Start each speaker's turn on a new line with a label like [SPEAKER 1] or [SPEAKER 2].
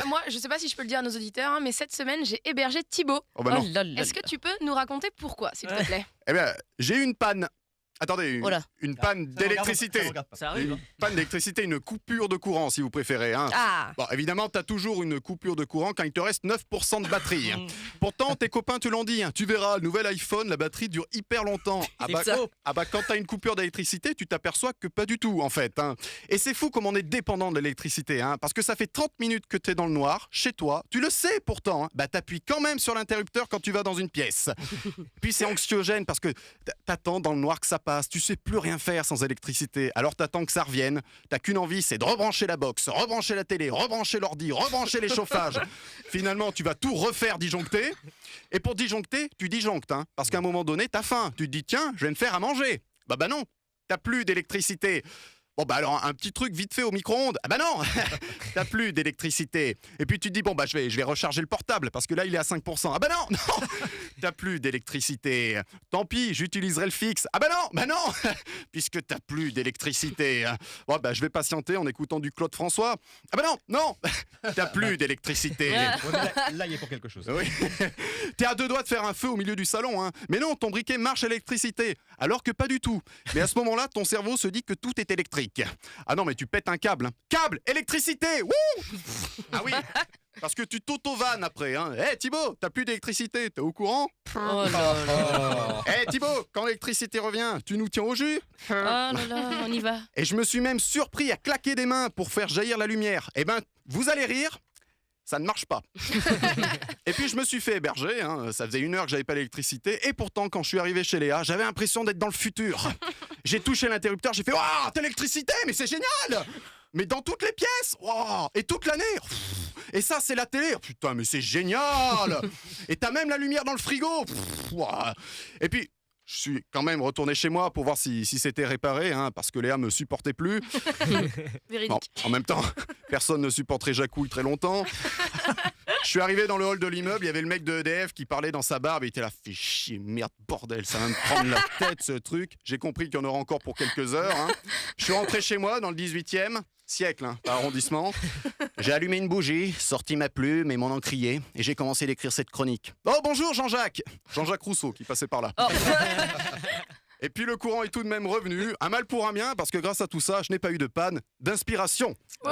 [SPEAKER 1] Moi, je sais pas si je peux le dire à nos auditeurs, hein, mais cette semaine, j'ai hébergé Thibaut.
[SPEAKER 2] Oh bah non.
[SPEAKER 1] Est-ce que tu peux nous raconter pourquoi, s'il te plaît?
[SPEAKER 2] Eh bien, j'ai eu une panne. Attendez,
[SPEAKER 3] Oh là.
[SPEAKER 2] une panne d'électricité.
[SPEAKER 4] Ça arrive.
[SPEAKER 2] Une panne d'électricité, une coupure de courant si vous préférez. Hein.
[SPEAKER 3] Ah.
[SPEAKER 2] Bon, évidemment, t'as toujours une coupure de courant quand il te reste 9% de batterie. Hein. Pourtant, tes copains te l'ont dit. Hein. Tu verras, le nouvel iPhone, la batterie dure hyper longtemps. Quand t'as une coupure d'électricité, tu t'aperçois que pas du tout, en fait. Hein. Et c'est fou comme on est dépendant de l'électricité. Hein, parce que ça fait 30 minutes que t'es dans le noir, chez toi. Tu le sais pourtant. Hein. Bah, t'appuies quand même sur l'interrupteur quand tu vas dans une pièce. Puis c'est anxiogène parce que t'attends dans le noir que ça passe. Tu sais plus rien faire sans électricité. Alors t'attends que ça revienne. T'as qu'une envie, c'est de rebrancher la box, rebrancher la télé, rebrancher l'ordi, rebrancher les chauffages. Finalement, tu vas tout refaire disjoncter. Et pour disjoncter, tu disjonctes. Hein, parce qu'à un moment donné, t'as faim. Tu te dis, tiens, je vais me faire à manger. Bah non, t'as plus d'électricité. Bon bah alors un petit truc vite fait au micro-ondes. Ah bah non, t'as plus d'électricité. Et puis tu te dis bon bah je vais recharger le portable parce que là il est à 5%. Ah bah non, t'as plus d'électricité. Tant pis, j'utiliserai le fixe. Ah bah non, puisque t'as plus d'électricité. Bon bah je vais patienter en écoutant du Claude François. Ah bah non, t'as plus d'électricité.
[SPEAKER 4] Ouais, mais là, il est pour quelque chose.
[SPEAKER 2] Oui. T'es à deux doigts de faire un feu au milieu du salon, hein. Mais non, ton briquet marche à l'électricité. Alors que pas du tout. Mais à ce moment-là, ton cerveau se dit que tout est électrique. Ah non, mais tu pètes un câble. Hein. Câble, électricité. Wouh. Ah oui. Parce que tu t'auto-vannes après. Hein. Hé Thibaut, t'as plus d'électricité, t'es au courant?
[SPEAKER 3] Oh là là.
[SPEAKER 2] Hé Thibaut, quand l'électricité revient, tu nous tiens au jus?
[SPEAKER 3] Oh là là, on y va.
[SPEAKER 2] Et je me suis même surpris à claquer des mains pour faire jaillir la lumière. Eh ben, vous allez rire. Ça ne marche pas. Et puis je me suis fait héberger, hein. Ça faisait 1 heure que j'avais pas l'électricité, et pourtant quand je suis arrivé chez Léa, j'avais l'impression d'être dans le futur. J'ai touché l'interrupteur, j'ai fait « Waouh, t'as l'électricité, mais c'est génial !» Mais dans toutes les pièces, wow, et toute l'année. Et ça, c'est la télé. Putain, mais c'est génial. Et t'as même la lumière dans le frigo. Wow. Et puis, je suis quand même retourné chez moi pour voir si c'était réparé, hein, parce que Léa me supportait plus.
[SPEAKER 1] Véridique.
[SPEAKER 2] Bon, en même temps, personne ne supporterait Jacouille très longtemps. Je suis arrivé dans le hall de l'immeuble, il y avait le mec de EDF qui parlait dans sa barbe, il était là, fais chier, merde, bordel, ça va me prendre la tête ce truc. J'ai compris qu'il y en aura encore pour quelques heures. Hein. Je suis rentré chez moi dans le 18e siècle, hein, pas arrondissement. J'ai allumé une bougie, sorti ma plume et mon encrier, et j'ai commencé d'écrire cette chronique. Oh bonjour Jean-Jacques Rousseau qui passait par là.
[SPEAKER 3] Oh.
[SPEAKER 2] Et puis le courant est tout de même revenu, un mal pour un bien, parce que grâce à tout ça, je n'ai pas eu de panne d'inspiration.
[SPEAKER 1] Ouais.